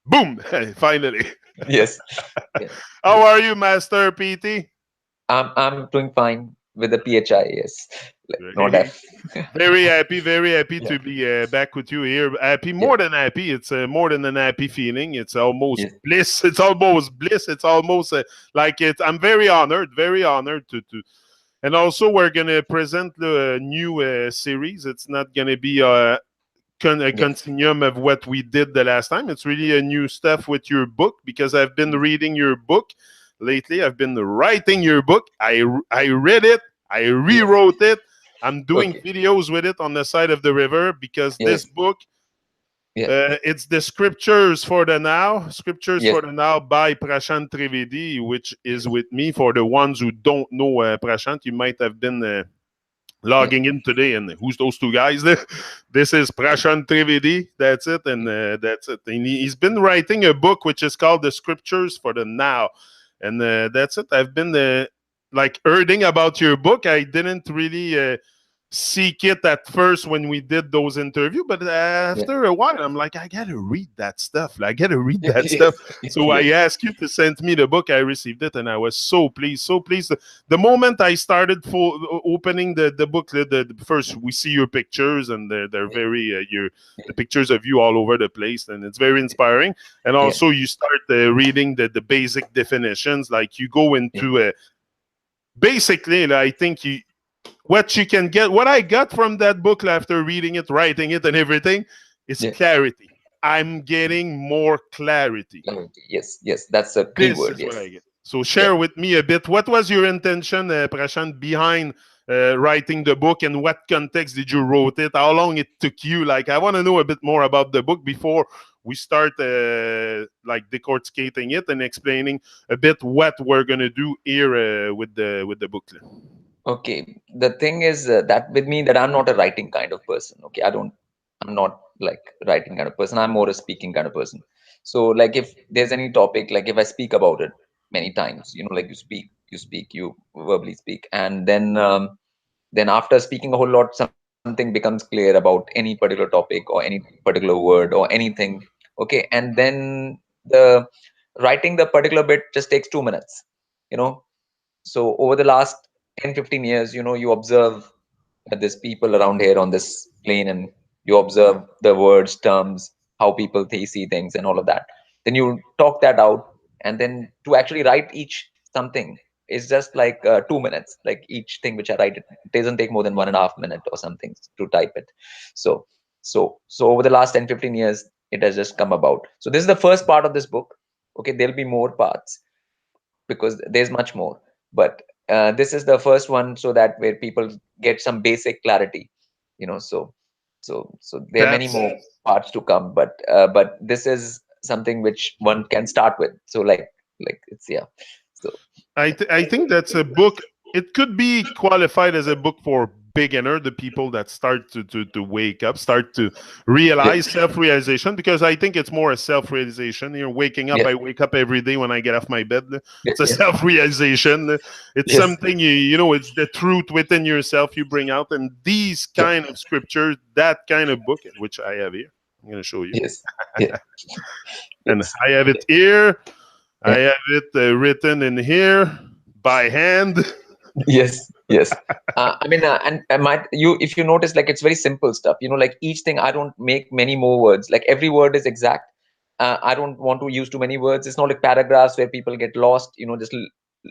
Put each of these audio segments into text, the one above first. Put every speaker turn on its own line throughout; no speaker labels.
Boom! Finally.
Yes. Yes.
How are you, Master PT?
I'm doing fine with the PHI. Yes. Not F.
Very happy
Yeah.
to be back with you here. Happy,
Yeah.
more than happy. It's more than an happy feeling. It's almost
Yes.
bliss. It's almost bliss. It's almost like it. I'm very honored to. And also, we're gonna present the new series. It's not gonna be a
Yes.
continuum of what we did the last time. It's really a new stuff with your book because I've been reading your book lately. I've been writing your book. I read it. I
Yes.
rewrote it. I'm doing
Okay.
videos with it on the side of the river because this
Yes.
book,
Yeah.
it's the scriptures for the now, scriptures
Yes.
for the now by Prashant Trivedi, which is with me. For the ones who don't know Prashant, you might have been
Yeah.
logging in today, and who's those two guys there? This is Prashant Trivedi. That's it, and that's it. And he's been writing a book which is called The Scriptures for the Now, and that's it. I've been like hearing about your book. I didn't really seek it at first when we did those interviews, but
Yeah.
after a while, I'm like, I gotta read that stuff. I gotta read
Yeah.
that stuff.
Yes.
So I
Yes.
asked you to send me the book. I received it, and I was so pleased, so pleased. The moment I started opening the book, the first we see your pictures, and they're
Yeah.
very the pictures of you all over the place, and it's very inspiring. And
Yeah.
also, you start reading the basic definitions, like you go
Yeah.
into basically, I think what you can get, what I got from that book after reading it, writing it, and everything is
Yeah.
clarity. I'm getting more clarity.
Clarity. Yes. Yes. That's a key
This
word.
is what
Yes.
I get. So
Yeah.
share with me a bit. What was your intention, Prashant, behind writing the book, and what context did you wrote it? How long it took you? Like, I want to know a bit more about the book before we start like decorticating it and explaining a bit what we're gonna do here with the booklet.
Okay. The thing is that with me that I'm not a writing kind of person. Okay. I'm not like writing kind of person. I'm more a speaking kind of person. So like if there's any topic, like if I speak about it many times, like you verbally speak, and then after speaking a whole lot, something becomes clear about any particular topic or any particular word or anything. Okay. And then the writing the particular bit just takes 2 minutes, you know. So over the last 10-15 years, you observe that there's people around here on this plane, and you observe the words, terms, how people see things and all of that. Then you talk that out, and then to actually write each something is just like 2 minutes. Like each thing which I write, it doesn't take more than 1.5 minute or something to type it. So so over the last 10-15 years, it has just come about. So this is the first part of this book. Okay, there'll be more parts because there's much more, but this is the first one, so that where people get some basic clarity. So there are many
That's
more parts to come, but this is something which one can start with. So like it's, yeah. So
I think that's a book. It could be qualified as a book for beginner, the people that start to wake up, start to
yeah.
realize self-realization, because I think it's more a self-realization. Waking up,
Yes.
I wake up every day when I get off my bed.
Yes.
It's a
Yes.
self-realization. It's
Yes.
something it's the truth within yourself you bring out. And these
Yeah.
kind of scriptures, that kind of book, which I have here, I'm going to show you.
Yes. Yeah.
And
Yes.
I have it here. I
Yeah.
have it written in here by hand.
Yes, yes. I mean, and might you if you notice, like it's very simple stuff. Like each thing, I don't make many more words. Like every word is exact. I don't want to use too many words. It's not like paragraphs where people get lost. Just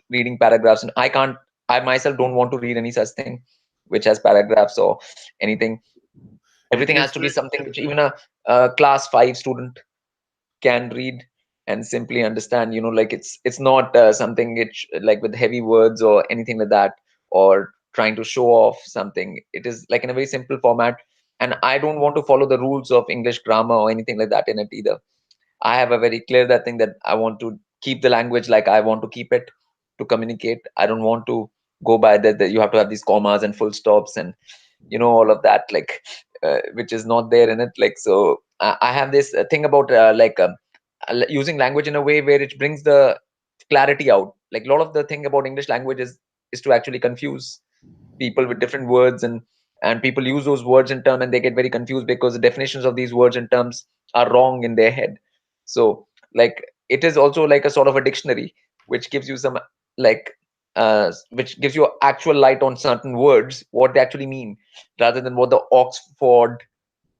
reading paragraphs, and I can't. I myself don't want to read any such thing, which has paragraphs or anything. Everything has
Is
to be
there,
something which even a class 5 student can read and simply understand. Like it's not something which like with heavy words or anything like that, or trying to show off something. It is like in a very simple format, and I don't want to follow the rules of English grammar or anything like that in it either. I have a very clear that thing, that I want to keep the language like I want to keep it to communicate. I don't want to go by that you have to have these commas and full stops and all of that, like which is not there in it. Like, so I have this thing about using language in a way where it brings the clarity out. Like a lot of the thing about English language is to actually confuse people with different words, and people use those words and terms, and they get very confused because the definitions of these words and terms are wrong in their head. So like it is also like a sort of a dictionary which gives you some like which gives you actual light on certain words, what they actually mean, rather than what the Oxford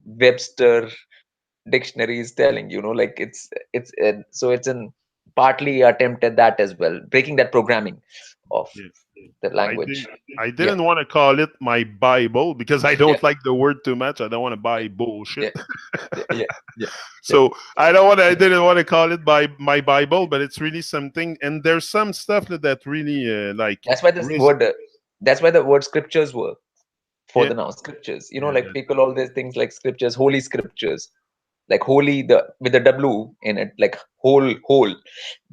Webster dictionary is telling, like so it's an partly attempt at that as well, breaking that programming of
Yeah.
the
I did.
language.
I
Yeah,
didn't want to call it my Bible because I
yeah,
don't like the word too much. I don't want to
yeah,
buy bullshit.
yeah, yeah, yeah, yeah, yeah.
So I don't want. I didn't want to call it by my Bible, but it's really something. And there's some stuff that really like.
That's why this
Res-
word that's why the word scriptures were for
yeah,
the now scriptures,
yeah,
like people always things like scriptures, holy scriptures, like holy, the with the w in it, like whole WHOLY,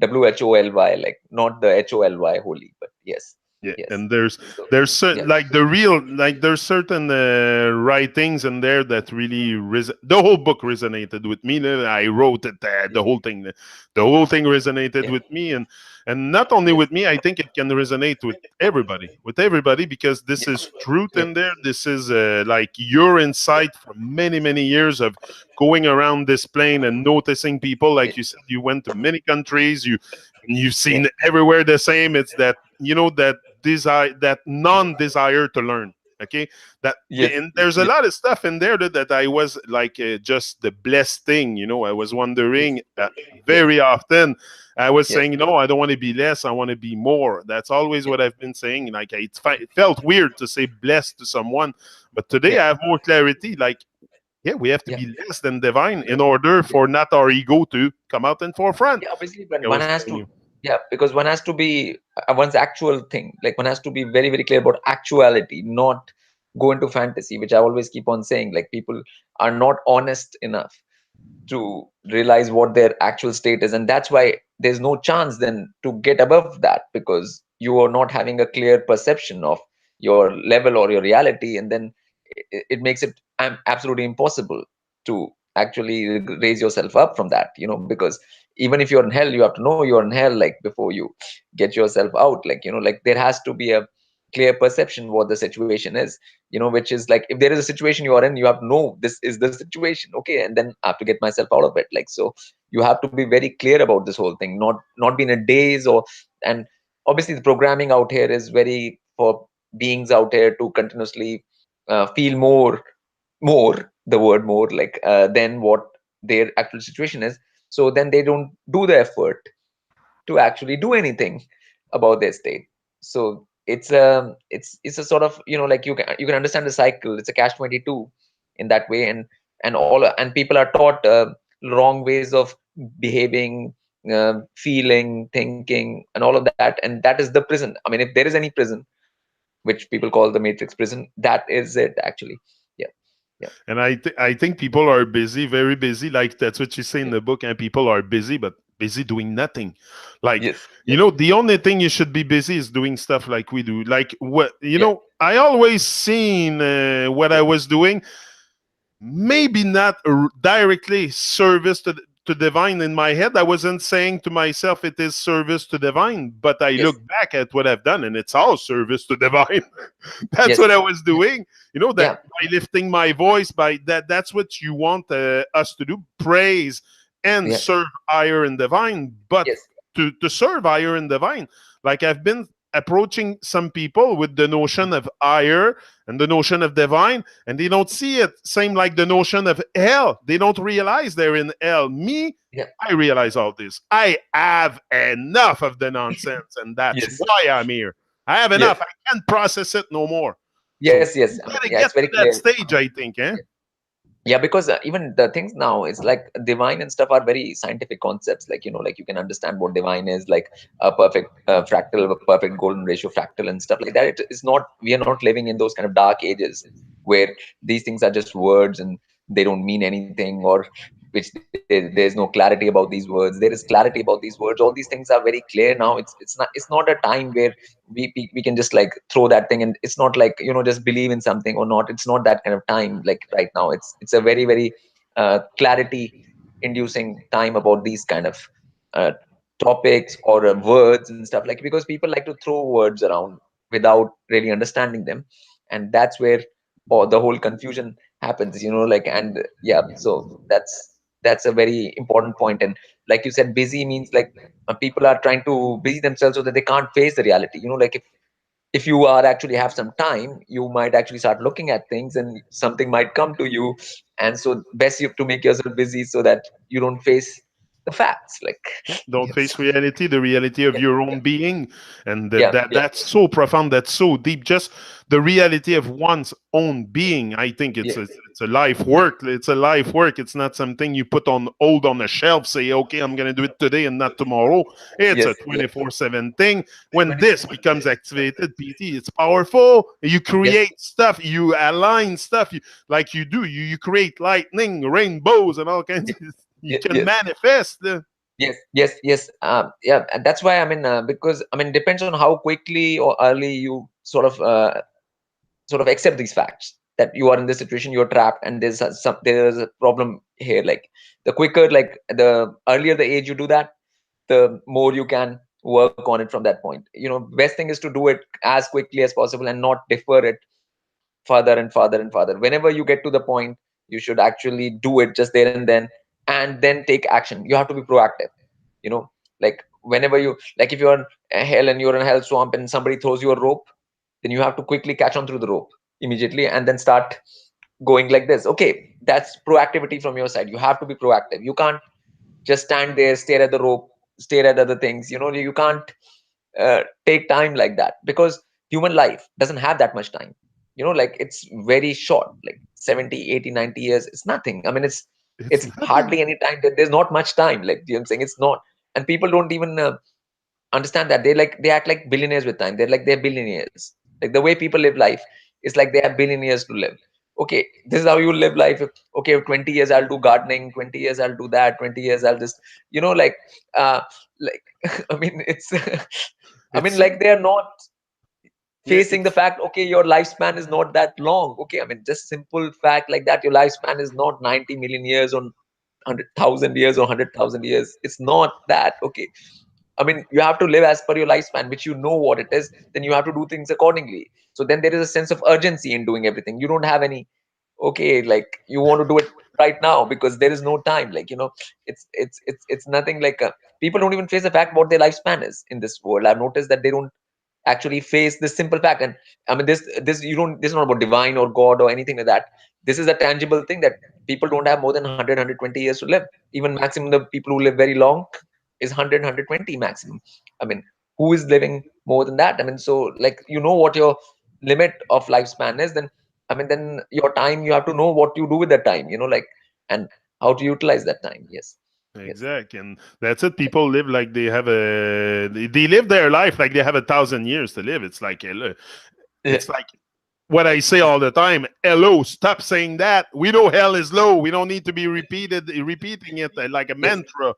like not the HOLY holy, but yes,
yeah.
yes.
And there's
So
there's
yeah,
like the real like there's certain writings in there that really the whole book resonated with me. Then I wrote it,
yeah,
the whole thing resonated
yeah,
with me, and not only
yes,
with me. I think it can resonate with everybody, because this
yeah,
is truth
yeah,
in there. This is like your
yeah,
insight from many years of going around this plane and noticing people.
yeah,
Like you said, you went to many countries. You've
yeah,
seen everywhere the same. It's that, that desire, that non-desire to learn. Okay,
yes,
and there's a
yeah,
lot of stuff in there that I was like, just the blessed thing. I was
yes,
wondering,
yes,
very often. I was
yes,
saying, no, I don't want to be less. I want to be more. That's always
yeah,
what I've been saying. Like, it felt weird to say blessed to someone, but today
yeah,
I have more clarity. Like, yeah, we have to
yeah,
be less than divine in order
yeah.
for not our ego to come out in forefront.
Yeah, obviously,
Like
when
I
one
was
has
telling
to,
you.
yeah, because one has to be one's actual thing. Like one has to be very, very clear about actuality, not go into fantasy, which I always keep on saying. Like people are not honest enough to realize what their actual state is, and that's why there's no chance then to get above that, because you are not having a clear perception of your level or your reality, and then it makes it absolutely impossible to actually raise yourself up from that, because even if you're in hell, you have to know you're in hell, like before you get yourself out, like like there has to be a clear perception what the situation is, which is like, if there is a situation you are in, you have to know this is the situation, okay, and then I have to get myself out of it, like, so you have to be very clear about this whole thing, not be in a daze. And obviously the programming out here is very for beings out here to continuously feel more the word more, like than what their actual situation is, so then they don't do the effort to actually do anything about their state. So it's a sort of, like you can understand the cycle. It's a catch 22 in that way, and people are taught wrong ways of behaving, feeling, thinking, and all of that, and that is the prison. I mean, if there is any prison, which people call the matrix prison, that is it actually. Yeah, yeah,
And I think people are busy, very busy. Like that's what you say in
yeah,
the book, and people are busy, but busy doing nothing. Like,
yes, yes,
the only thing you should be busy is doing stuff like we do. Like, what,
yeah,
I always seen what I
yeah,
was doing, maybe not directly service to divine. In my head, I wasn't saying to myself it is service to divine, but I
yes,
look back at what I've done and it's all service to divine. That's
yes,
what I was doing. That
yeah,
by lifting my voice, by that's what you want us to do: praise and
yeah,
serve higher and divine. But
yes,
to serve higher and divine, like I've been approaching some people with the notion of higher and the notion of divine, and they don't see it. Same like the notion of hell. They don't realize they're in hell. Me,
yeah,
I realize all this. I have enough of the nonsense, and that's
yes,
why I'm here. I have
yes,
enough. I can't process it no more. So
yes, yes.
you
I mean,
gotta
yeah,
get
it's very
to that
clear.
stage, I think, eh?
Yeah, because even the things now is like divine and stuff are very scientific concepts, like like you can understand what divine is, like a perfect fractal, a perfect golden ratio fractal and stuff like that. It is not, we are not living in those kind of dark ages where these things are just words and they don't mean anything, or which there's no clarity about these words. There is clarity about these words. All these things are very clear now. It's not a time where we can just like throw that thing, and it's not like just believe in something or not. It's not that kind of time. Like right now, it's a very, very clarity inducing time about these kind of uh, topics or words and stuff, like, because people like to throw words around without really understanding them, and that's where the whole confusion happens, like, and yeah, so that's That's a very important point. And like you said, busy means like people are trying to busy themselves so that they can't face the reality. Like if you are actually have some time, you might actually start looking at things and something might come to you. And so best you have to make yourself busy so that you don't face the facts, like
Yeah, don't
yes.
face reality, the reality of
Yeah,
your
yeah,
own being, and
yeah, yeah,
that's so profound, that's so deep. Just the reality of one's own being. I think
yeah,
it's a life work. It's a life work. It's not something you put on hold on a shelf. Say, okay, I'm gonna do it today and not tomorrow. It's
yes,
a
yeah,
24/7 thing. When this becomes activated, PT, it's powerful. You
yes,
create stuff. You align stuff. Like you do. You create lightning, rainbows, and all kinds.
yeah,
Of, you
yeah,
can
yes,
manifest.
yes, yes, yes. Yeah, and that's why I mean, because I mean, depends on how quickly or early you sort of accept these facts that you are in this situation, you're trapped, and there's a problem here. Like the quicker, like the earlier the age you do that, the more you can work on it from that point. Best thing is to do it as quickly as possible and not defer it further and further and further. Whenever you get to the point, you should actually do it just there and then take action. You have to be proactive. you know like whenever you, like if you're in hell and you're in a hell swamp and somebody throws you a rope, then you have to quickly catch on through the rope immediately and then start going like this. Okay, that's proactivity from your side. You have to be proactive. You can't just stand there, stare at the rope, stare at other things. You can't take time like that, because human life doesn't have that much time. Like it's very short, like 70, 80, 90 years. It's nothing. I mean,
It's
it's
nothing.
hardly any time. There's not much time, like, I'm saying, it's not. And people don't even understand that. They act like billionaires with time. They're billionaires. Like the way people live life is like they have billion years to live. Okay, this is how you live life. Okay, 20 years I'll do gardening, 20 years I'll do that, 20 years I'll just, like, uh like I mean, it's I mean,
It's
like, they're not
yeah,
facing the fact, okay, your lifespan is not that long. Okay, I mean, just simple fact like that, your lifespan is not 90 million years or 100,000 years or 100,000 years. It's not that. Okay, I mean, you have to live as per your lifespan, which you know what it is. Then you have to do things accordingly. So then there is a sense of urgency in doing everything. You don't have any, okay, like, you want to do it right now because there is no time. Like, it's nothing like, people don't even face the fact what their lifespan is in this world. I've noticed that they don't actually face this simple fact. And I mean, this you don't this is not about divine or God or anything like that. This is a tangible thing that people don't have more than 100 years to live. Even maximum, the people who live very long is 100 maximum. I mean, who is living more than that? I mean, so, like, what your limit of lifespan is. Then, I mean, then your time, you have to know what you do with that time, like, and how to utilize that time. Yes, yes,
exact, and that's it. People live like they have they live their life like they have 1,000 years to live. It's like
yeah,
it's like what I say all the time. Hello, stop saying that. We know hell is low. We don't need to be repeating it like a
yes,
mantra.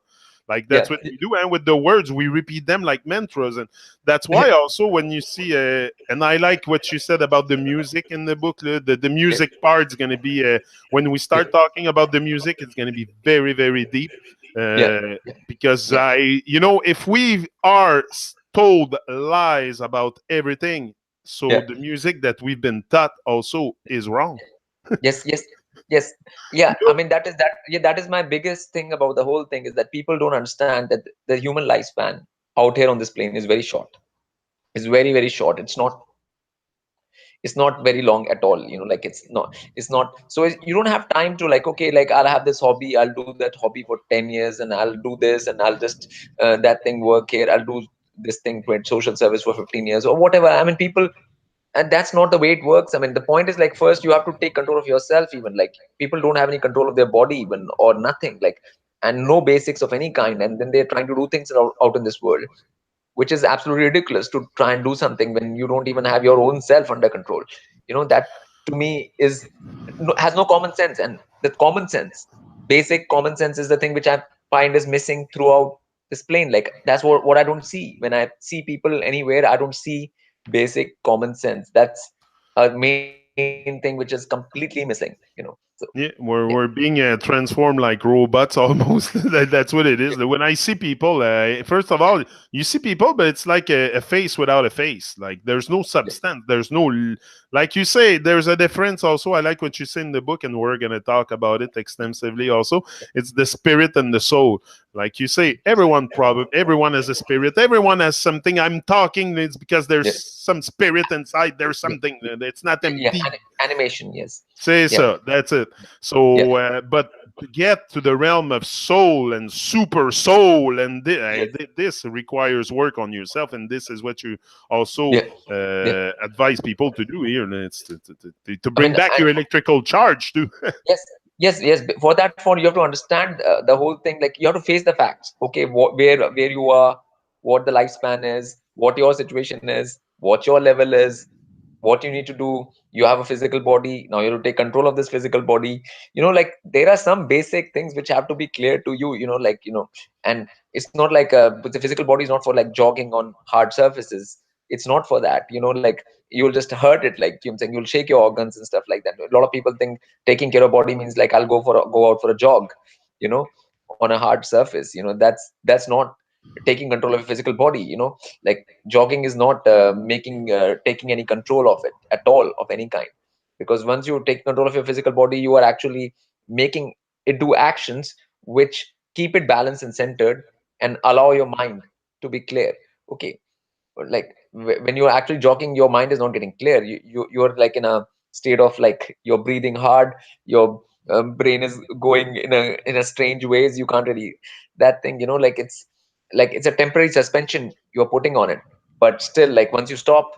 Like
yeah,
that's what we do, and with the words we repeat them like mantras, and that's why also when you see, and I like what you said about the music in the book. The
yeah,
music part's going to be when we
yeah,
start talking about the music, it's going to be very very deep,
yeah,
uh,
yeah,
because
yeah,
if we are told lies about everything, so
yeah.
the music that we've been taught also is wrong.
Yes, yes, yes. Yeah, I mean, that is my biggest thing about the whole thing, is that people don't understand that the human lifespan out here on this plane is very short. It's very, very short. It's not very long at all. Like, it's not. So you don't have time to, like, okay, like, I'll have this hobby, I'll do that hobby for 10 years, and I'll do this, and I'll just that thing work here, I'll do this thing for social service for 15 years or whatever. I mean, people, and that's not the way it works. I mean, the point is, like, first you have to take control of yourself. Even, like, people don't have any control of their body even, or nothing, like, and no basics of any kind, and then they're trying to do things out in this world, which is absolutely ridiculous, to try and do something when you don't even have your own self under control. That, to me, has no common sense. And the common sense, basic common sense, is the thing which I find is missing throughout this plane. Like, that's what I don't see when I see people anywhere. I don't see basic common sense. That's a main thing which is completely missing.
Yeah,
Yeah,
we're being transformed like robots almost. That's what it is.
yeah,
When I see people, first of all, you see people, but it's like a face without a face. Like there's no
yeah,
substance. There's no, like you say, there's a difference. Also, I like what you say in the book, and we're gonna talk about it extensively. Also, it's the spirit and the soul. Like you say, everyone has a spirit. Everyone has something. I'm talking. It's because there's
yeah,
some spirit inside. There's
yeah,
something. It's not
yeah, yeah.
empty.
Animation, yes.
Say
Yeah,
so. That's it.
yeah,
So, but to get to the realm of soul and super soul, and
yes,
this requires work on yourself, and this is what you also
yeah, yeah.
advise people to do here. And it's to
I
bring
mean,
back
and
your electrical charge too.
yes, yes, yes. For that, for you have to understand the whole thing. Like you have to face the facts. Okay, where you are, what the lifespan is, what your situation is, what your level is, what you need to do. You have a physical body. Now you have to take control of this physical body. Like there are some basic things which have to be clear to you. And it's not like but the physical body is not for like jogging on hard surfaces. It's not for that. Like you'll just hurt it. Like I'm saying, you'll shake your organs and stuff like that. A lot of people think taking care of body means like I'll go out for a jog, you know, on a hard surface. That's not taking control of a physical body. Like jogging is not making taking any control of it at all of any kind, because once you take control of your physical body, you are actually making it do actions which keep it balanced and centered and allow your mind to be clear. Okay, like when you're actually jogging, your mind is not getting clear. You're like in a state of like you're breathing hard, your brain is going in a strange ways. You can't really that thing, like it's a temporary suspension you're putting on it, but still, like once you stop,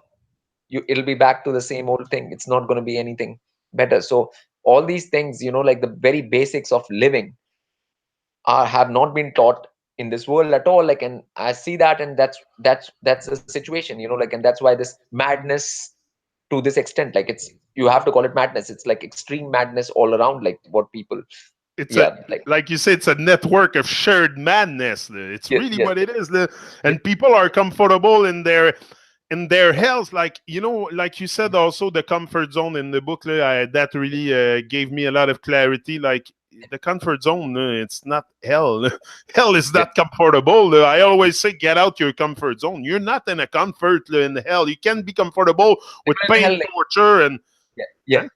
it'll be back to the same old thing. It's not going to be anything better. So all these things, like the very basics of living have not been taught in this world at all. Like, and I see that, and that's the situation, like, and that's why this madness to this extent, like it's, you have to call it madness. It's like extreme madness all around, like what people,
It's a,
yeah, like,
like you say, it's a network of shared madness. It's
yeah,
really
yeah,
what it is.
yeah,
And people are comfortable in their health, like like you said, also the comfort zone in the book, that really gave me a lot of clarity. Like the comfort zone, it's not hell. Hell is
yeah.
not comfortable. I always say, get out your comfort zone. You're not in a comfort in hell. You can be comfortable with
Even in
pain,
hell, like,
torture, and
yeah, yeah.
huh?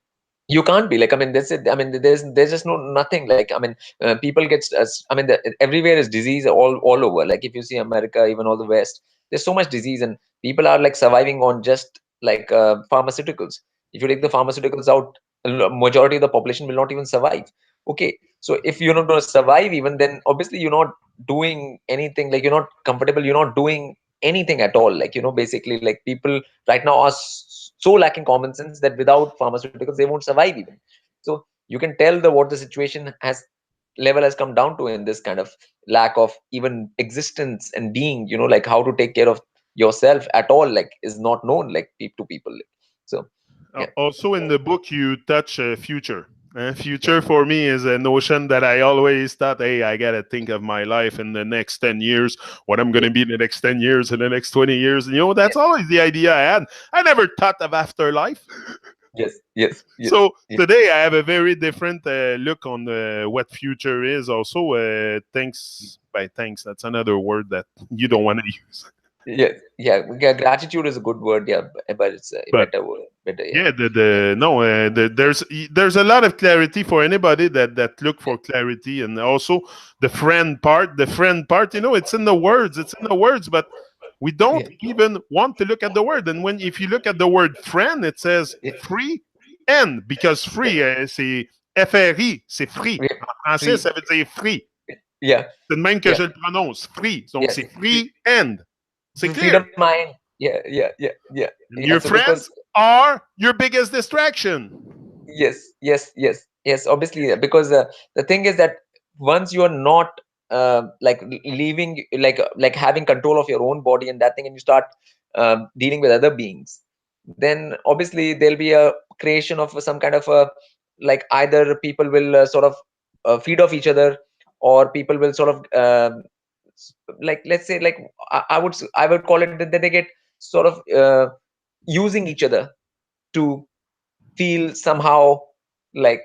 You can't be like, I mean, that's it. I mean, there's just nothing. Like, I mean, people get I mean, everywhere is disease all over. Like if you see America, even all the West, there's so much disease, and people are like surviving on just like pharmaceuticals. If you take the pharmaceuticals out, majority of the population will not even survive. Okay, so if you're not going to survive even, then obviously you're not doing anything. Like you're not comfortable, you're not doing anything at all. Like, basically, like people right now are so lacking common sense that without pharmaceuticals they won't survive even. So you can tell the what the situation has level has come down to in this kind of lack of even existence and being, like how to take care of yourself at all, like is not known, like to people. So yeah,
Also, in the book, you touch future.
yeah,
Future for me is a notion that I always thought, hey, I got to think of my life in the next 10 years, what I'm going
yeah,
to be in the next 10 years, in the next 20 years. And,
yeah,
that's always the idea I had. I never thought of afterlife.
yes, yes, yes,
So
yeah,
today I have a very different look on what future is. Also, thanks, that's another word that you don't want to use.
yes, yeah, yeah. Gratitude is a good word, yeah, but it's a
But
better word, better, yeah,
yeah,
yeah,
no, there's a lot of clarity for anybody that look
yeah,
for clarity, and also the friend part, it's in the words, but we don't
yeah,
even want to look at the word. And when if you look at the word friend, it says
yeah,
free, and because
yeah,
free, c'est FRI, c'est free.
yeah.
En français,
Free,
ça veut dire free.
yeah,
C'est de même que
yeah,
je le prononce, free. Donc
yes,
c'est free and. C'est clair.
freedom mind, yeah, yeah, yeah, yeah,
And
yeah.
your
So because
friends are your biggest distraction.
yes, yes, yes, yes, obviously, because the thing is that once you are not like leaving, like having control of your own body and that thing, and you start dealing with other beings, then obviously there'll be a creation of some kind of a, like either people will sort of feed off each other, or people will sort of like, let's say, like I would call it that they get sort of using each other to feel somehow like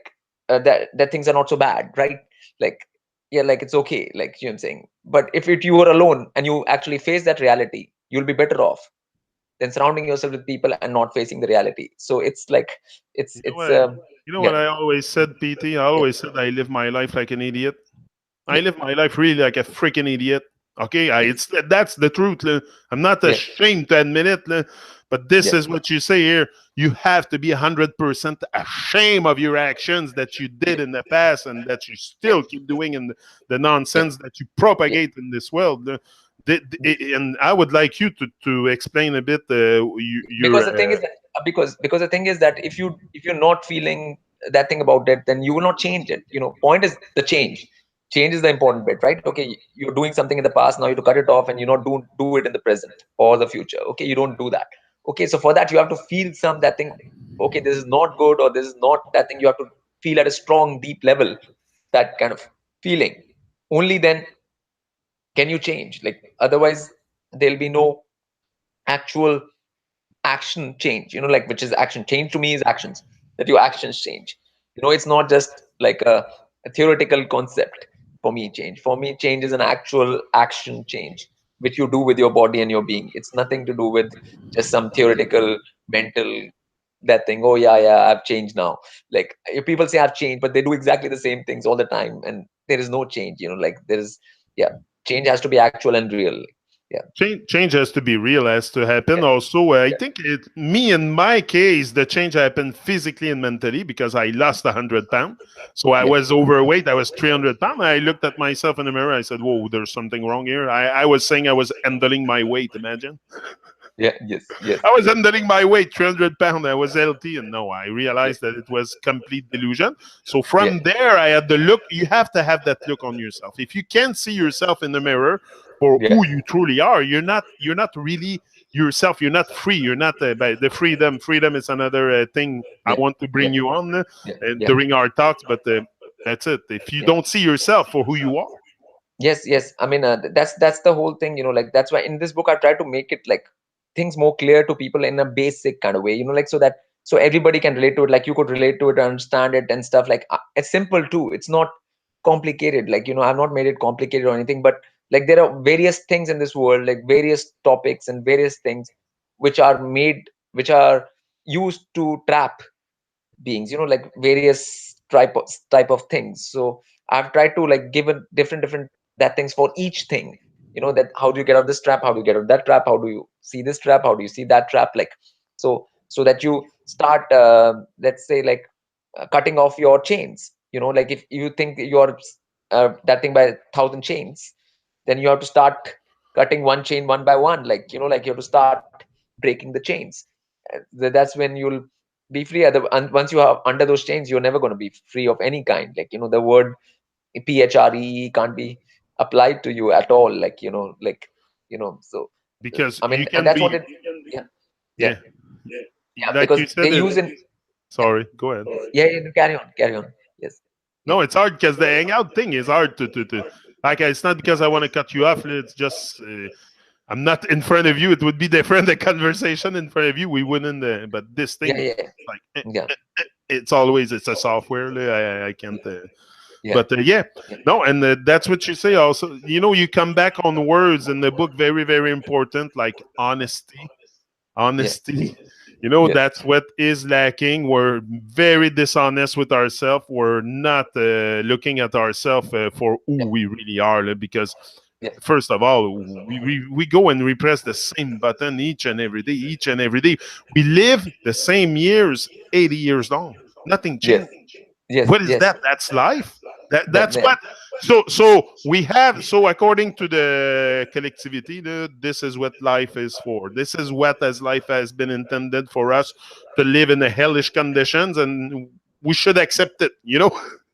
that things are not so bad, right? Like, yeah, like it's okay, like, you know what I'm saying. But if you are alone and you actually face that reality, you'll be better off than surrounding yourself with people and not facing the reality. So it's like, it's
You know
it's
what? You know what
yeah,
I always said, PT. I
yeah,
always said I live my life like an idiot. I
yeah,
live my life really like a freaking idiot. Okay,
yes,
it's that's the truth. I'm not
yeah,
ashamed to admit it. But this
yeah,
is what you say here. You have to be 100% ashamed of your actions that you
yeah,
did in the past and that you
yeah,
still keep doing in the
yeah,
nonsense that you
yeah.
propagate in this world. And I would like you to explain a bit
Because
your
the thing is that, because the thing is that if you're not feeling that thing about it, then you will not change it. Point is the change is the important bit, right? Okay, you're doing something in the past, now you have to cut it off, and you not do it in the present or the future. Okay, you don't do that. Okay, so for that you have to feel some that thing. Okay, this is not good, or this is not that thing. You have to feel at a strong deep level that kind of feeling. Only then can you change. Like, otherwise there'll be no actual action change, like, which is action change. To me is actions, that your actions change. It's not just like a theoretical concept. For me change is an actual action change, which you do with your body and your being. It's nothing to do with just some theoretical mental that thing. Oh, yeah, yeah, I've changed now. Like, people say I've changed, but they do exactly the same things all the time, and there is no change. Like, there is, yeah, change has to be actual and real. Yeah,
change has to be real, has to happen.
yeah,
Also, I
yeah,
think me in my case, the change happened physically and mentally because I lost 100 pounds. So I
yeah,
was overweight. I was 300 pounds. I looked at myself in the mirror. I said, "Whoa, there's something wrong here." I was saying I was handling my weight. Imagine.
yeah, yes, yes,
I was handling my weight, 300 pounds. I was healthy. And no, I realized that it was complete delusion. So
yeah,
from there, I had the look. You have to have that look on yourself. If you can't see yourself in the mirror for
yeah,
who you truly are, you're not really yourself. You're not free. You're not by the freedom. Freedom is another thing I
yeah,
want to
yeah,
bring you on
yeah, yeah,
during our talks. But that's it. If you
yeah.
don't see yourself for who you are,
Yes, yes. I mean, that's the whole thing. Like, that's why in this book I try to make it like things more clear to people in a basic kind of way. Like, so everybody can relate to it. Like, you could relate to it, understand it, and stuff. Like, it's simple too. It's not complicated. Like, I've not made it complicated or anything. But like, there are various things in this world, like various topics and various things, which are used to trap beings, like various type of things. So I've tried to like give a different that things for each thing. That how do you get out of this trap, how do you get out of that trap, how do you see this trap, how do you see that trap, like, so that you start, let's say, like, cutting off your chains. Like, if you think you're that thing by 1,000 chains, then you have to start cutting one chain one by one. Like, like, you have to start breaking the chains. That's when you'll be free. Once you are under those chains, you're never going to be free of any kind. Like, the word PHRE can't be applied to you at all. Like, like, so,
because
I
you
mean, and
can
that's what
be,
it, yeah, yeah,
yeah,
yeah,
like
because
you
they
said it.
use in, yeah,
Sorry, go ahead.
yeah, yeah, carry on. Yes, yeah,
No, it's hard because the hangout thing is hard to like. It's not because I want to cut you off. It's just I'm not in front of you. It would be different. The conversation in front of you, we wouldn't. But this
yeah,
thing,
yeah,
like,
yeah,
it's a software. I can't.
yeah,
But yeah,
yeah,
no, and that's what you say. Also, you come back on words in the book. Very, very important, like honesty.
yeah,
Honesty.
yeah,
That's what is lacking. We're very dishonest with ourselves. We're not looking at ourselves for who
yeah,
we really are, because
yeah,
first of all, we go and we press the same button each and every day, each and every day. We live the same years, 80 years long. Nothing
yes,
changed.
yes,
What is
yes.
that? That's life. That's
That
what. So we have. So according to the collectivity, this is what life is for. This is what as life has been intended for us to live in the hellish conditions, and we should accept it.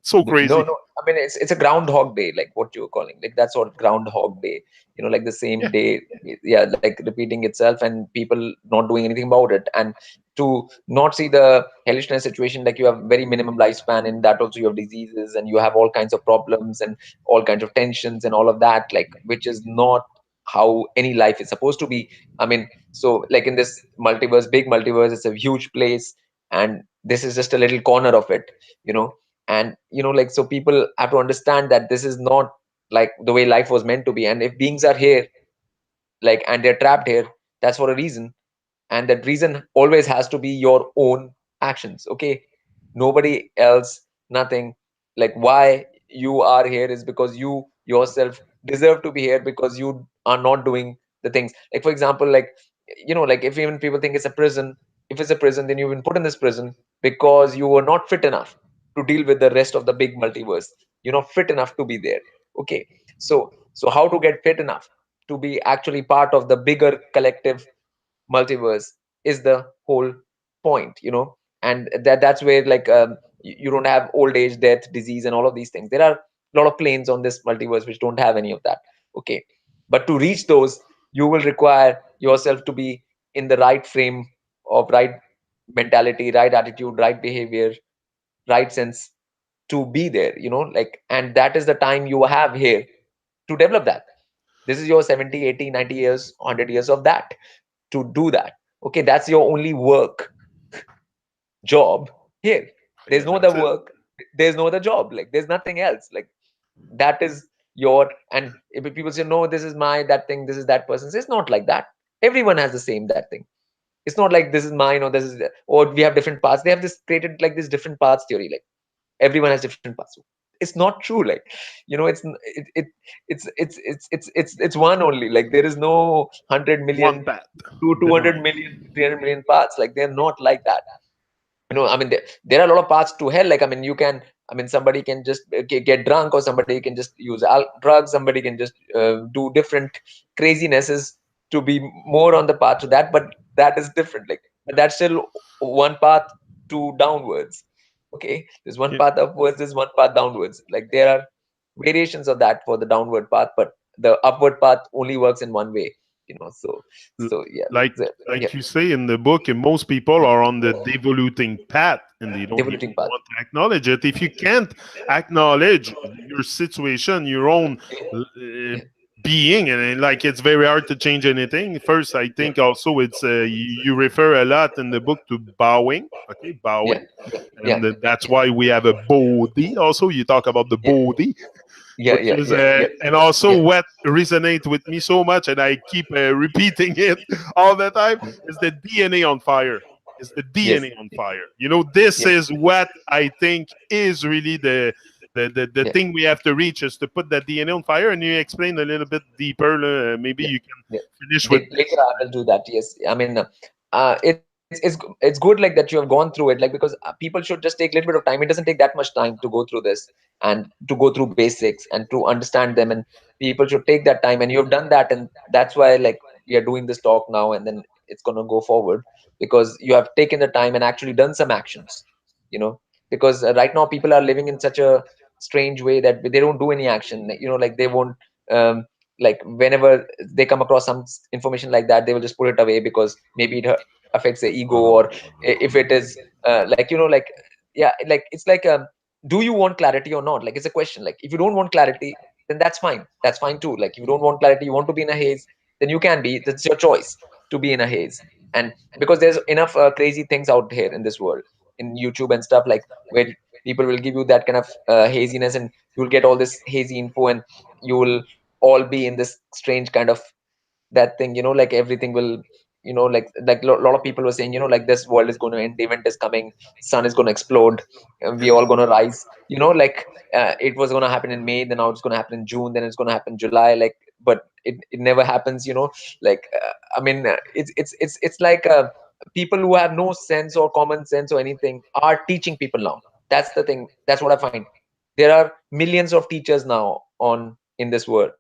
So
No,
crazy.
no. I mean, it's a groundhog day, like what you're calling. Like, that's what groundhog day. Like the same
Yeah,
day, yeah, like repeating itself, and people not doing anything about it. And to not see the hellishness situation, like, you have very minimum lifespan, and that also you have diseases, and you have all kinds of problems and all kinds of tensions and all of that, like, which is not how any life is supposed to be. I mean, so, like, in this multiverse, big multiverse, it's a huge place, and this is just a little corner of it, you know And like, so people have to understand that this is not like the way life was meant to be. And if beings are here, like, and they're trapped here, that's for a reason. And that reason always has to be your own actions. Okay, nobody else, nothing. Like, why you are here is because you yourself deserve to be here, because you are not doing the things. Like, for example, like, like, if even people think it's a prison, if it's a prison, then you've been put in this prison because you were not fit enough to deal with the rest of the big multiverse. You're not fit enough to be there. Okay, so how to get fit enough to be actually part of the bigger collective multiverse is the whole point. And that's where, like, you don't have old age, death, disease, and all of these things. There are a lot of planes on this multiverse which don't have any of that. Okay, but to reach those, you will require yourself to be in the right frame of right mentality, right attitude, right behavior, right sense to be there. Like, and that is the time you have here to develop that. This is your 70, 80, 90 years, 100 years of that, to do that. Okay, that's your only work job here. There's
Yeah,
no other
that's it.
work, there's no other job, like, there's nothing else. Like, that is your. And if people say, no, this is my that thing, this is that person's, it's not like that. Everyone has the same that thing. It's not like this is mine, or this is, or we have different paths. They have this created like this different paths theory, like everyone has different paths. It's not true. Like, it's one only. Like, there is no 100
One
million
path.
to
There
200 million, 300 million paths. Like, they're not like that. I mean, there are a lot of paths to hell. Like, I mean, somebody can just get drunk, or somebody can just use drugs, somebody can just do different crazinesses to be more on the path to that. But that is different. Like, but that's still one path to downwards. Okay, there's one
yeah.
path upwards, there's one path downwards. Like, there are variations of that for the downward path, but the upward path only works in one way.
L-
So yeah,
like
yeah,
like you say in the book, and most people are on the devoluting path and they don't even
devoluting path.
want to acknowledge it. If you can't acknowledge your situation, your own
Yeah,
being, and like it's very hard to change anything. First, I
yeah,
think also it's you refer a lot in the book to bowing. Okay,
yeah,
bowing,
yeah,
and that's why we have a body. Also, you talk about the
yeah,
body,
yeah,
which
yeah,
is
yeah, yeah,
and also
yeah,
what resonate with me so much, and I keep repeating it all the time,
yeah.
is the DNA on fire. Is the
Yes,
DNA on fire? This
yes,
is what I think is really the
yeah,
thing we have to reach, is to put that DNA on fire. And you explain a little bit deeper. Maybe
yeah,
you can
yeah.
finish with
Later,
this.
I will do that. Yes, I mean, it's good like that you have gone through it. Like, because people should just take a little bit of time. It doesn't take that much time to go through this, and to go through basics and to understand them. And people should take that time, and you have done that, and that's why, like, we are doing this talk now, and then it's gonna go forward, because you have taken the time and actually done some actions. You know, because right now people are living in such a strange way that they don't do any action. Like, they won't. Um, like, whenever they come across some information like that, they will just put it away because maybe it affects their ego, or if it is like, yeah, like, it's like, do you want clarity or not? Like, it's a question. Like, if you don't want clarity, then that's fine too. Like, if you don't want clarity, you want to be in a haze, then you can be. That's your choice to be in a haze. And because there's enough crazy things out here in this world, in YouTube and stuff, like, where people will give you that kind of haziness, and you'll get all this hazy info, and you will all be in this strange kind of that thing. Like, everything will, like lot of people were saying, like, this world is going to end, the event is coming, sun is going to explode, and we all going to rise. Like, it was going to happen in May, then now it's going to happen in June, then it's going to happen in July. Like, but it never happens. Like, I mean, it's like, people who have no sense or common sense or anything are teaching people now. That's the thing. That's what I find. There are millions of teachers now on in this world,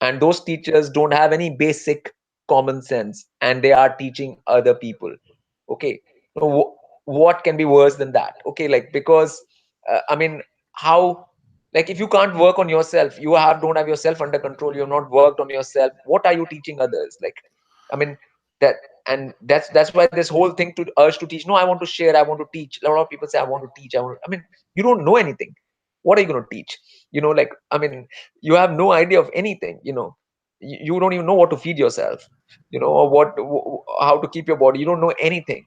and those teachers don't have any basic common sense, and they are teaching other people. Okay, so what can be worse than that? Okay, like, because I mean, how, like, if you can't work on yourself, you don't have yourself under control, you have not worked on yourself, what are you teaching others? Like, I mean, that, and that's why this whole thing to urge to teach. No, I want to share, I want to teach. A lot of people say, I want to teach, I mean, you don't know anything. What are you going to teach? Like, I mean, you have no idea of anything. You don't even know what to feed yourself, or how to keep your body. You don't know anything.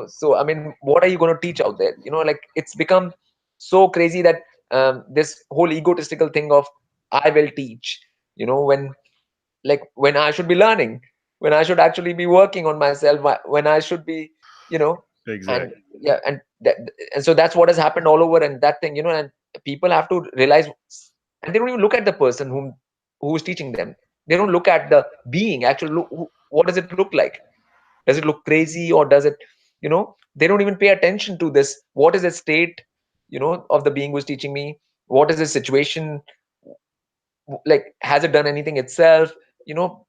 So, I mean, what are you going to teach out there? Like, it's become so crazy that this whole egotistical thing of I will teach, when like when I should be learning, when I should actually be working on myself, when I should be, you know, and
Exactly.
yeah, and so that's what has happened all over, and that thing, and people have to realize, and they don't even look at the person who's teaching them. They don't look at the being. Actually, what does it look like? Does it look crazy, or does it, they don't even pay attention to this. What is the state, of the being who's teaching me? What is the situation? Like, has it done anything itself?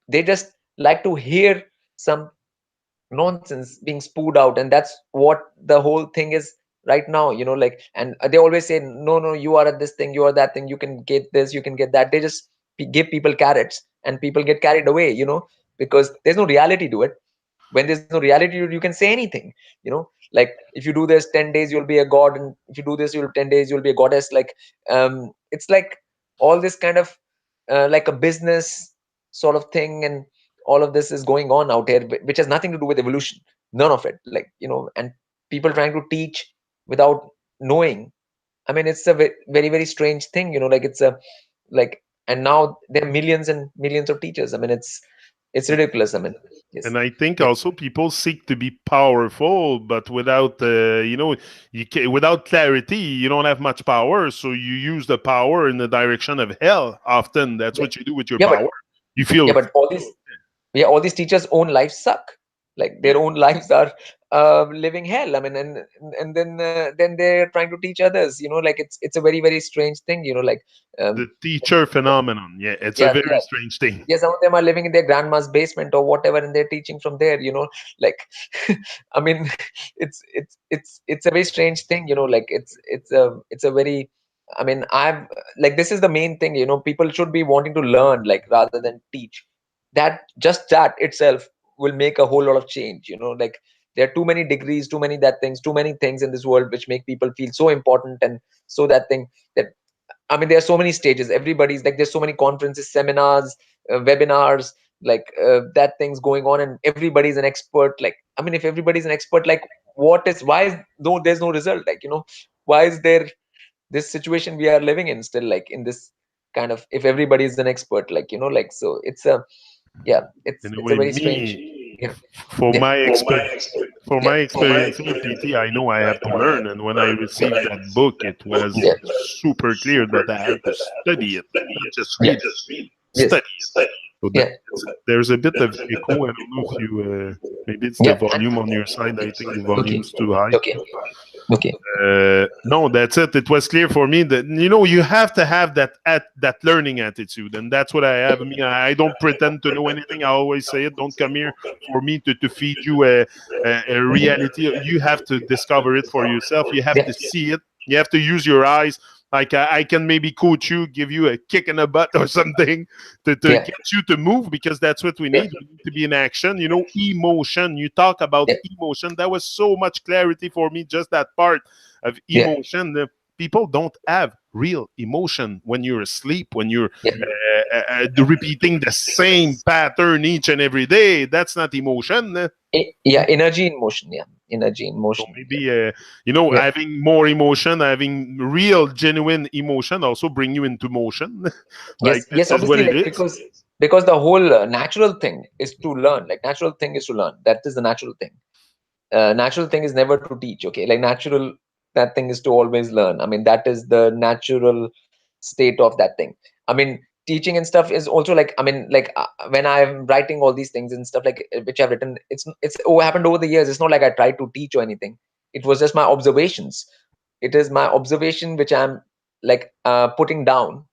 They just like to hear some nonsense being spewed out, and that's what the whole thing is right now, like. And they always say, no, no, you are at this thing, you are that thing, you can get this, you can get that. They just give people carrots, and people get carried away, because there's no reality to it. When there's no reality, you can say anything, like, if you do this 10 days you'll be a god, and if you do this, you'll 10 days you'll be a goddess. Like, it's like all this kind of like a business sort of thing, and all of this is going on out here, which has nothing to do with evolution, none of it. Like, and people trying to teach without knowing. I mean, it's a very, very strange thing, like, it's a, like, and now there are millions and millions of teachers. I mean, it's ridiculous. I mean, yes.
And I think
Yeah.
also people seek to be powerful, but without, without clarity, you don't have much power. So you use the power in the direction of hell. Often, that's
Yeah,
what you do with your
yeah, but
power. You feel,
yeah, but all these teachers' own lives suck. Like,
yeah,
their own lives are living hell. I mean, and then they're trying to teach others. Like, it's a very, very strange thing. Like,
the
um,
teacher phenomenon. Yeah, it's a
yeah,
very
yeah,
strange thing.
yeah. Some of them are living in their grandma's basement or whatever, and they're teaching from there. Like, I mean, it's a very strange thing. Like, it's a very, I mean, I've like, this is the main thing. People should be wanting to learn, like, rather than teach. That, just that itself will make a whole lot of change. Like, there are too many degrees, too many that things, too many things in this world which make people feel so important, and so that thing, that, I mean, there are so many stages. Everybody's like, there's so many conferences, seminars, webinars, like, that things going on, and everybody's an expert. Like, I mean, if everybody's an expert, like, why is no, there's no result? Like, why is there this situation we are living in still, like, in this kind of, if everybody is an expert, like, like, so it's a, yeah, it's a
Anyway,
very strange,
me,
yeah,
for
yeah,
my for
yeah,
my experience here, PT, I know I have to learn. And when I received that book, it was
yeah,
super clear that I had to study it, not just
yeah,
read it,
yes,
study it. So
yeah,
that's it. There's a bit of echo. I don't know if you, maybe it's the
yeah,
volume on your side. I think the
okay,
volume's too high.
okay, okay,
No, that's it. It was clear for me that you have to have that learning attitude, and that's what I have. I mean, I don't pretend to know anything. I always say it. Don't come here for me to feed you a reality. You have to discover it for yourself. You have
yeah,
to see it. You have to use your eyes. Like I can maybe coach you, give you a kick in the butt or something to
yeah,
get you to move, because that's what we
yeah,
need. We need to be in action. Emotion. You talk about
yeah,
emotion. That was so much clarity for me. Just that part of
yeah,
emotion. The people don't have real emotion when you're asleep, when you're
yeah,
repeating the same pattern each and every day. That's not emotion.
yeah, energy in motion, yeah, energy in
So
motion, yeah,
maybe
yeah,
having more emotion, having real genuine emotion also bring you into motion. Like
yes,
this
yes,
is what
obviously,
it
like,
is.
because the whole natural thing is to learn. Like, natural thing is to learn. That is the natural thing. Natural thing is never to teach. Okay, like, natural, that thing is to always learn. I mean, that is the natural state of that thing. I mean, teaching and stuff is also like, I mean, like, when I'm writing all these things and stuff, like, which I've written, it's happened over the years. It's not like I tried to teach or anything. It was just my observations. It is my observation which I'm, like, putting down,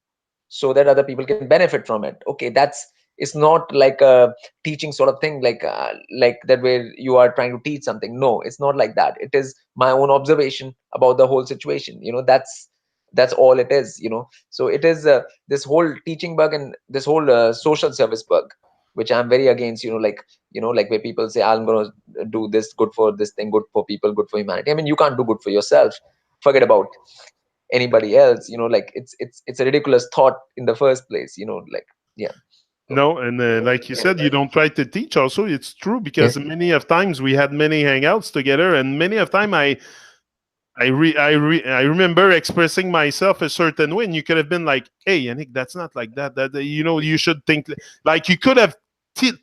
so that other people can benefit from it. Okay, that's, it's not like a teaching sort of thing, like that, where you are trying to teach something. No, it's not like that. It is my own observation about the whole situation. That's all it is. So it is this whole teaching bug, and this whole social service bug, which I'm very against. Like, where people say, I'm going to do this, good for this thing, good for people, good for humanity. I mean, you can't do good for yourself. Forget about anybody else. Like, it's a ridiculous thought in the first place. Like, yeah, so,
No, and like you said, you don't try to teach. Also, it's true
yeah,
because many of times we had many hangouts together, and many of time I remember expressing myself a certain way, and you could have been like, "Hey, Yannick, that's not like that. You should think like you could have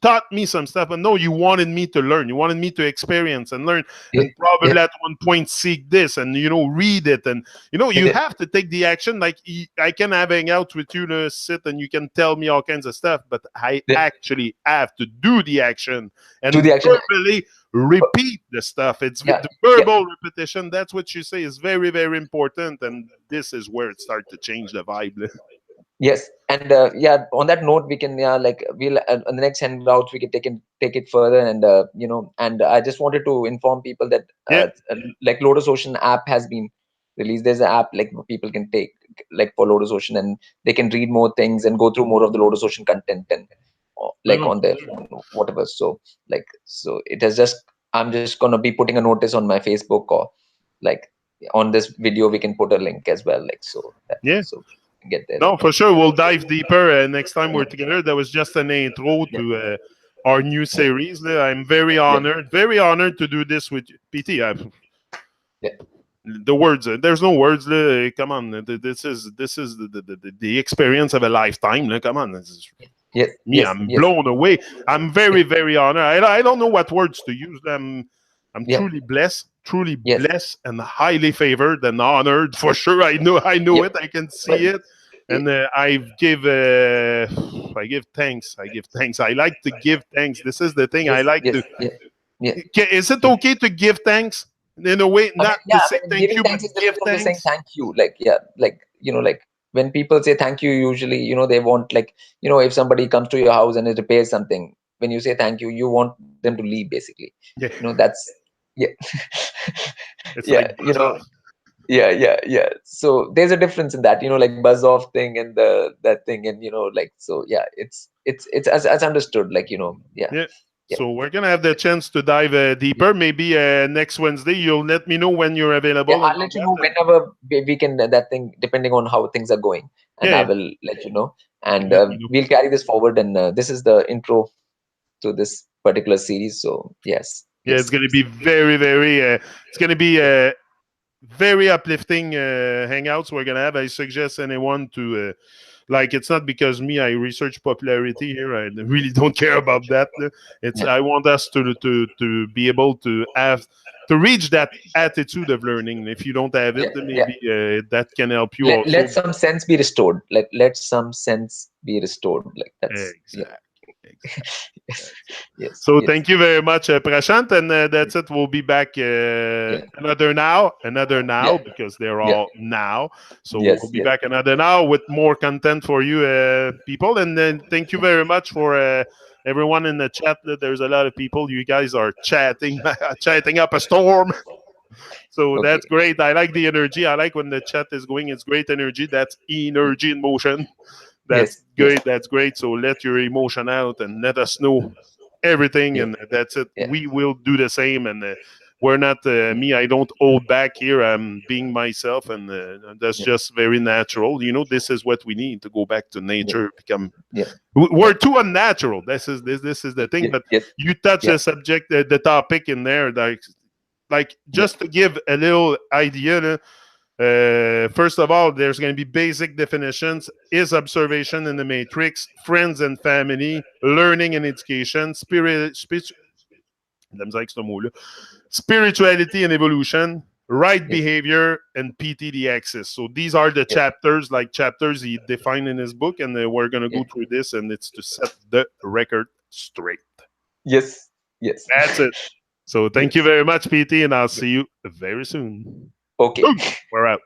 taught me some stuff, but no, you wanted me to learn. You wanted me to experience and learn,
Yeah,
and probably
yeah,
at one point seek this and read it, and you
yeah,
have to take the action. Like I can have hang out with you, sit, and you can tell me all kinds of stuff, but I
yeah.
actually have to do the action
Do
and
the action.
verbally repeat the stuff. It's
Yeah,
the
yeah.
verbal repetition. That's what you say is very, very important. And this is where it starts to change the vibe.
Yes, and yeah. On that note, we can, yeah, like we'll on the next hangouts we can take it further, and and I just wanted to inform people that
Yeah.
like Lotus Ocean app has been released. There's an app like people can take like for Lotus Ocean, and they can read more things and go through more of the Lotus Ocean content, and like
No,
on their phone, whatever. So like, so it has just, I'm just gonna be putting a notice on my Facebook, or like on this video we can put a link as well, like, so that,
yeah.
so get there.
No, for sure. We'll dive deeper next time we're together. That was just an intro
Yeah,
to our new
yeah,
series. I'm
yeah,
very honored to do this with you. PT.
yeah.
The words, there's no words. Come on, this is the experience of a lifetime. Come on, this is
Yes,
me.
yes,
I'm
yes,
blown away. I'm
yes,
very, very honored. I don't know what words to use. I'm
yeah,
truly
yes,
blessed, and highly favored and honored for sure. I know
yep,
it. I can
but
see it,
y-
and I give thanks. I give thanks. I like to give thanks. This is the thing. I
yes,
like
yes,
to.
yeah, yeah.
Is it okay to give thanks in a way,
I mean,
not to
yeah, I
say
mean,
thank
giving
you, but
thanks is
give
different from just saying
thanks?
thank you. Like, yeah, like, like when people say thank you, usually, they want, like, if somebody comes to your house and it repairs something, when you say thank you, you want them to leave, basically.
Yeah,
That's, yeah,
it's
yeah,
like buzz off.
yeah, yeah, yeah. So there's a difference in that, like buzz off thing and that thing, and like, so yeah, it's as understood, like, yeah,
Yeah.
yeah.
So we're gonna have the chance to dive deeper. Maybe next Wednesday you'll let me know when you're
Yeah,
available and
I'll
all
let you
that.
know
And
whenever we can, that thing, depending on how things are going, and
yeah,
I
yeah,
will let you know. And
let me know.
we'll carry this forward. And this is the intro to this particular series. So yes,
Yeah, it's
yes,
gonna be very, very. It's gonna be
yeah,
very uplifting hangouts we're gonna have. I suggest anyone to like. It's not because me. I research popularity here. I really don't care about that. It's
yeah,
I want us to be able to have to reach that attitude of learning. If you don't have it,
yeah, yeah.
maybe that can help you
Let
also.
some sense be restored. Let some sense be restored. Like that's, yeah.
Exactly. Exactly.
Yes,
That's it.
yes,
So
yes,
thank you very much, Prashant, and that's it. We'll be back
yeah,
another now,
yeah,
because they're
yeah,
all now. So we'll
yes,
be
yes.
back another now with more content for you, people. And then thank you very much for everyone in the chat. There's a lot of people. You guys are chatting, chatting up a storm. So
Okay.
that's great. I like the energy. I like when the chat is going. It's great energy. That's energy in motion. That's
Yes, yes,
good. That's great. So let your emotion out and let us know everything.
yes,
And that's it.
yeah,
We will do the same. And we're not me. I don't hold back here. I'm being myself, and that's
yeah,
just very natural. This is what we need to go back to
yeah,
nature. Become
yeah,
we're
yeah,
too unnatural. This is the thing.
yes,
But
yes,
you touch
yeah,
the subject, the topic in there, like
yeah,
just to give a little idea. First of all, there's going to be basic definitions: is observation in the matrix, friends and family, learning and education, spirituality and evolution, right
yes,
behavior, and PTD axis. So these are the
yes,
chapters, like chapters he defined in his book, and we're going to
yes,
go through this, and it's to set the record straight.
yes, yes,
That's it. So thank you
yes.
very much, PT, and I'll see you very soon.
Okay.
Boom. We're out.